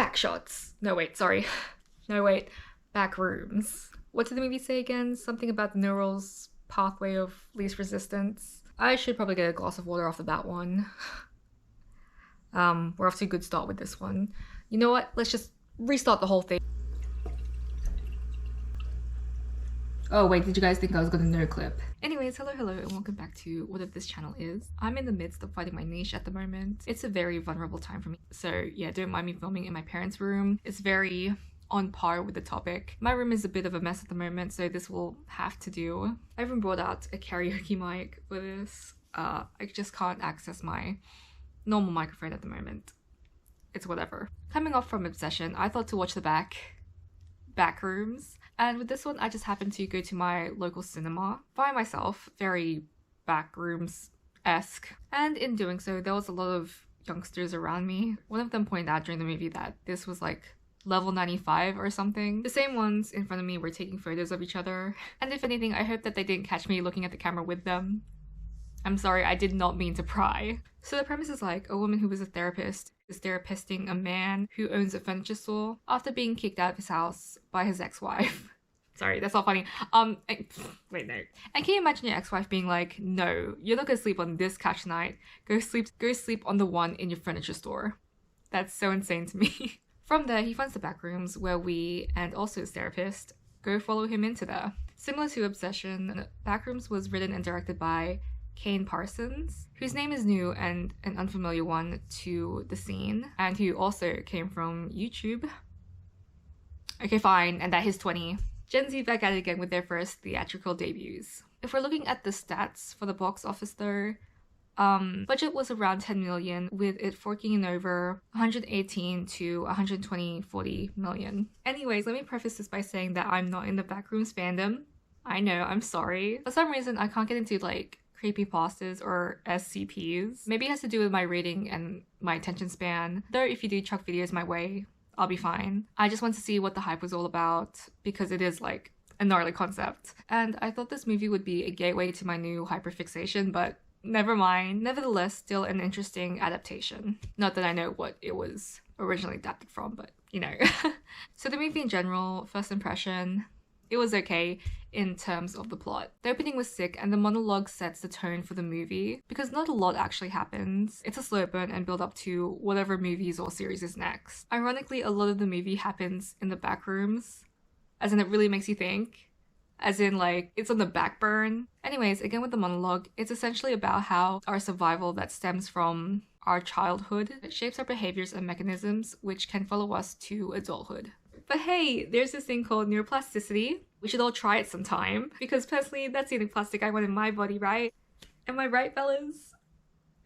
Backshots. No wait, sorry. No wait. Backrooms. What did the movie say again? Something about the neural's pathway of least resistance. I should probably get a glass of water after that one. We're off to a good start with this one. You know what? Let's just restart the whole thing. Oh wait, did you guys think I was gonna no clip? Anyways, hello and welcome back to whatever this channel is. I'm in the midst of finding my niche at the moment. It's a very vulnerable time for me. So yeah, don't mind me filming in my parents' room. It's very on par with the topic. My room is a bit of a mess at the moment, so this will have to do. I even brought out a karaoke mic for this. I just can't access my normal microphone at the moment. It's whatever. Coming off from Obsession, I thought to watch the Backrooms. And with this one, I just happened to go to my local cinema by myself, very Backrooms-esque. And in doing so, there was a lot of youngsters around me. One of them pointed out during the movie that this was like level 95 or something. The same ones in front of me were taking photos of each other. And if anything, I hope that they didn't catch me looking at the camera with them. I'm sorry, I did not mean to pry. So the premise is like a woman who was a therapist is therapizing a man who owns a furniture store after being kicked out of his house by his ex-wife. Sorry, that's not funny. Wait, no. And can you imagine your ex-wife being like, no, you're not gonna sleep on this couch tonight. Go sleep on the one in your furniture store. That's so insane to me. From there, he finds the Backrooms where we, and also his therapist, go follow him into there. Similar to Obsession, Backrooms was written and directed by Kane Parsons, whose name is new and an unfamiliar one to the scene, and who also came from YouTube. Okay, fine, and that he's 20. Gen Z back at it again with their first theatrical debuts. If we're looking at the stats for the box office though, budget was around 10 million, with it forking in over 118 to 140 million. Anyways, let me preface this by saying that I'm not in the Backrooms fandom. I know, I'm sorry. For some reason, I can't get into like creepypastas or SCPs. Maybe it has to do with my rating and my attention span. Though if you do chuck videos my way, I'll be fine. I just want to see what the hype was all about because it is like a gnarly concept. And I thought this movie would be a gateway to my new hyperfixation, but never mind. Nevertheless, still an interesting adaptation. Not that I know what it was originally adapted from, but you know. So the movie in general, first impression, it was okay in terms of the plot. The opening was sick and the monologue sets the tone for the movie because not a lot actually happens. It's a slow burn and build up to whatever movies or series is next. Ironically, a lot of the movie happens in the Backrooms, as in it really makes you think, as in like it's on the back burn. Anyways, again with the monologue, it's essentially about how our survival that stems from our childhood shapes our behaviors and mechanisms which can follow us to adulthood. But hey, there's this thing called neuroplasticity. We should all try it sometime, because personally, that's the only plastic I want in my body, right? Am I right, fellas?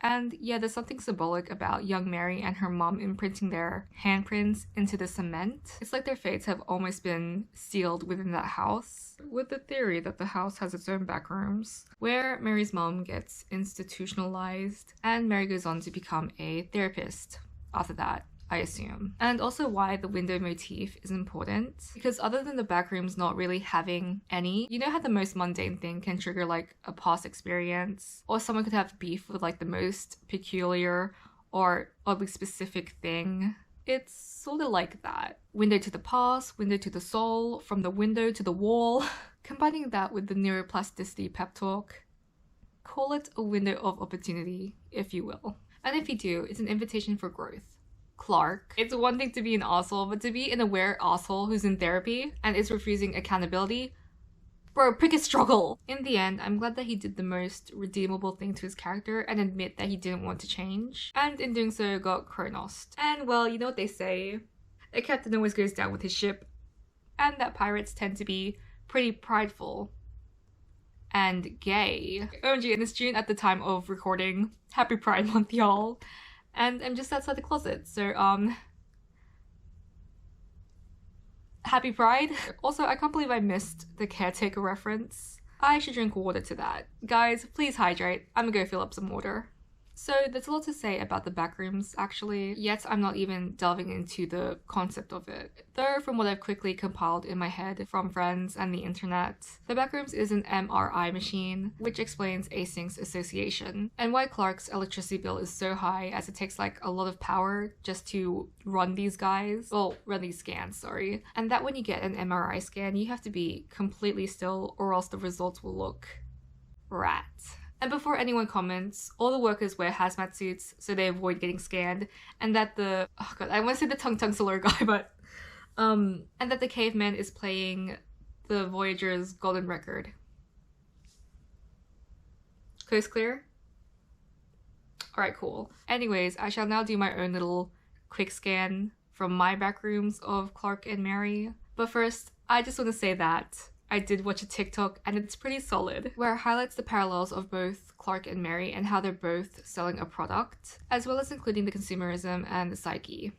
And yeah, there's something symbolic about young Mary and her mom imprinting their handprints into the cement. It's like their fates have almost been sealed within that house, with the theory that the house has its own backrooms, where Mary's mom gets institutionalized, and Mary goes on to become a therapist after that, I assume. And also why the window motif is important, because other than the Backrooms not really having any, you know how the most mundane thing can trigger like a past experience, or someone could have beef with like the most peculiar or oddly specific thing? It's sort of like that. Window to the past, window to the soul, from the window to the wall. Combining that with the neuroplasticity pep talk, call it a window of opportunity, if you will. And if you do, it's an invitation for growth. Clark. It's one thing to be an asshole, but to be an aware asshole who's in therapy and is refusing accountability, bro, pick a struggle. In the end, I'm glad that he did the most redeemable thing to his character and admit that he didn't want to change, and in doing so got chronosed. And well, you know what they say, a captain always goes down with his ship, and that pirates tend to be pretty prideful and gay. OMG, and it's June at the time of recording. Happy Pride Month, y'all. And I'm just outside the closet, so happy Pride. Also, I can't believe I missed the caretaker reference. I should drink water to that. Guys, please hydrate. I'm gonna go fill up some water. So there's a lot to say about the Backrooms actually, yet I'm not even delving into the concept of it. Though from what I've quickly compiled in my head from friends and the internet, the Backrooms is an MRI machine, which explains async association, and why Clark's electricity bill is so high as it takes like a lot of power just to run these guys, well, run these scans, sorry. And that when you get an MRI scan, you have to be completely still or else the results will look rat. And before anyone comments, all the workers wear hazmat suits so they avoid getting scanned, and that the, oh god, I want to say the tongue slur guy, but, and that the caveman is playing the Voyager's golden record. Coast clear? Alright, cool. Anyways, I shall now do my own little quick scan from my Backrooms of Clark and Mary. But first, I just want to say that I did watch a TikTok and it's pretty solid, where it highlights the parallels of both Clark and Mary and how they're both selling a product, as well as including the consumerism and the psyche.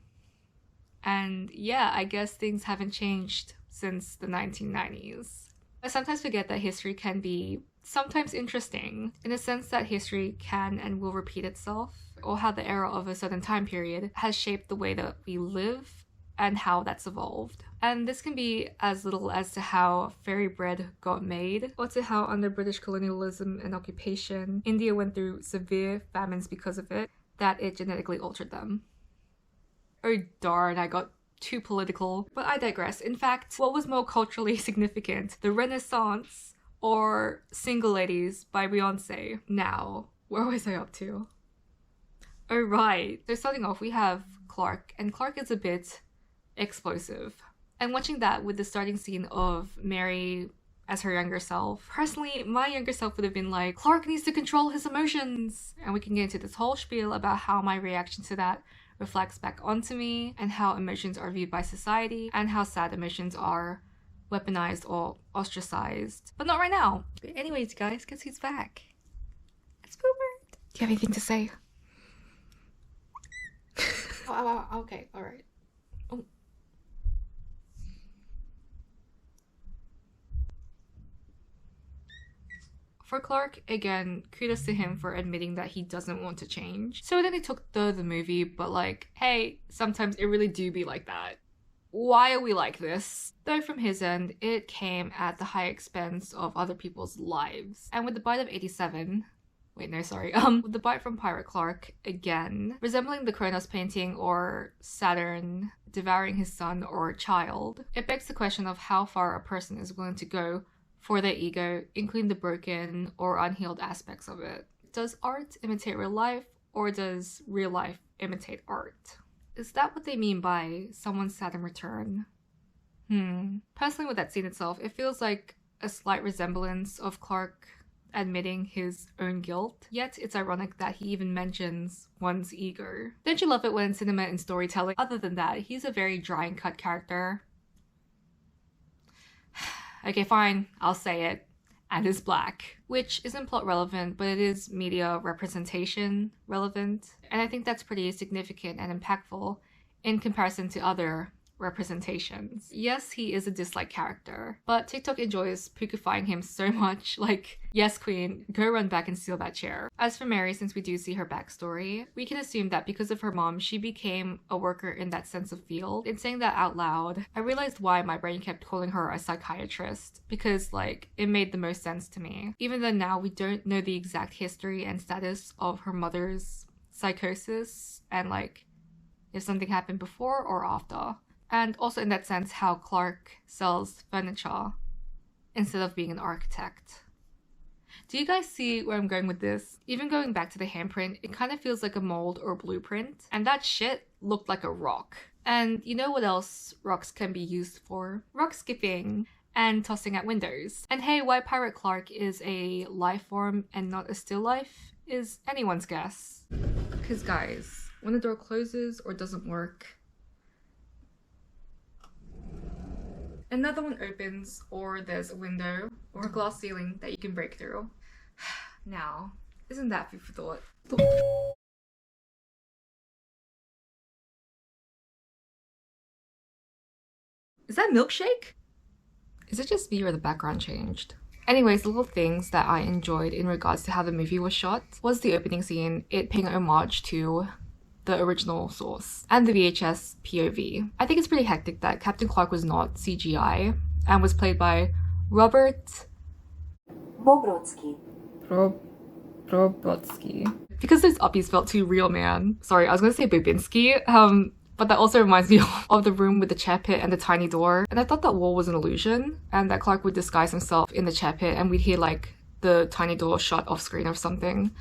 And yeah, I guess things haven't changed since the 1990s. I sometimes forget that history can be sometimes interesting, in a sense that history can and will repeat itself, or how the era of a certain time period has shaped the way that we live and how that's evolved. And this can be as little as to how fairy bread got made, or to how under British colonialism and occupation, India went through severe famines because of it, that it genetically altered them. Oh darn, I got too political, but I digress. In fact, what was more culturally significant, the Renaissance or Single Ladies by Beyonce? Now, where was I up to? Oh right, so starting off we have Clark, and Clark is a bit explosive. And watching that with the starting scene of Mary as her younger self, personally, my younger self would have been like, Clark needs to control his emotions! And we can get into this whole spiel about how my reaction to that reflects back onto me, and how emotions are viewed by society, and how sad emotions are weaponized or ostracized. But not right now. But anyways, guys, guess who's back? It's Boomer! Do you have anything to say? Oh, okay, alright. Oh. For Clark, again, kudos to him for admitting that he doesn't want to change. So then he took the movie, but like, hey, sometimes it really do be like that. Why are we like this? Though from his end, it came at the high expense of other people's lives. And with the bite of 87, wait, no, sorry. With the bite from Pirate Clark, again, resembling the Kronos painting or Saturn devouring his son or child, it begs the question of how far a person is willing to go for their ego, including the broken or unhealed aspects of it. Does art imitate real life, or does real life imitate art? Is that what they mean by someone's Saturn return? Personally, with that scene itself, it feels like a slight resemblance of Clark admitting his own guilt, yet it's ironic that he even mentions one's ego. Don't you love it when cinema and storytelling? Other than that, he's a very dry and cut character. Okay, fine, I'll say it. And is black. Which isn't plot relevant, but it is media representation relevant. And I think that's pretty significant and impactful in comparison to other representations. Yes, he is a disliked character, but TikTok enjoys pukifying him so much, like, yes queen, go run back and steal that chair. As for Mary, since we do see her backstory, we can assume that because of her mom, she became a worker in that sense of field. In saying that out loud, I realized why my brain kept calling her a psychiatrist, because like, it made the most sense to me. Even though now we don't know the exact history and status of her mother's psychosis, and like, if something happened before or after. And also in that sense, how Clark sells furniture instead of being an architect. Do you guys see where I'm going with this? Even going back to the handprint, it kind of feels like a mold or blueprint. And that shit looked like a rock. And you know what else rocks can be used for? Rock skipping and tossing at windows. And hey, why Pirate Clark is a life form and not a still life is anyone's guess. Because guys, when the door closes or doesn't work, another one opens, or there's a window or a glass ceiling that you can break through. Now, isn't that food for thought? Is that milkshake? Is it just me or the background changed? Anyways, the little things that I enjoyed in regards to how the movie was shot was the opening scene, it paying homage to the original source, and the VHS POV. I think it's pretty hectic that Captain Clark was not CGI and was played by Robert Bobrodsky. Brodsky. Because this uppies felt too real, man. Sorry, I was gonna say Babinski, but that also reminds me of the room with the chair pit and the tiny door. And I thought that wall was an illusion, and that Clark would disguise himself in the chair pit and we'd hear like the tiny door shut off screen or something.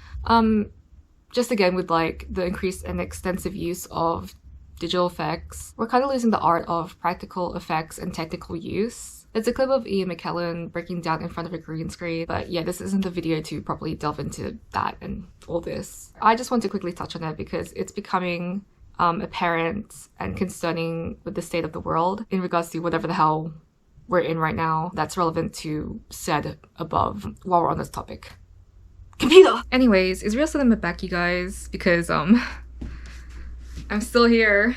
Just again with like the increased and extensive use of digital effects, we're kind of losing the art of practical effects and technical use. It's a clip of Ian McKellen breaking down in front of a green screen, but yeah, this isn't the video to properly delve into that and all this. I just want to quickly touch on it because it's becoming apparent and concerning with the state of the world in regards to whatever the hell we're in right now that's relevant to said above while we're on this topic. Computer! Anyways, it's real sudden I'm back, you guys, because I'm still here.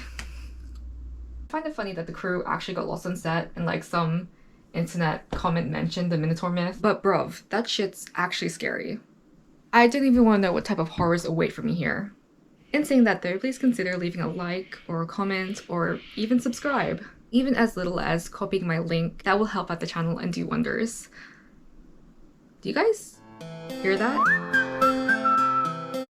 I find it funny that the crew actually got lost on set and like some internet comment mentioned the Minotaur myth, but bruv, that shit's actually scary. I don't even want to know what type of horrors await for me here. In saying that though, please consider leaving a like or a comment or even subscribe. Even as little as copying my link, that will help out the channel and do wonders. Do you guys hear that?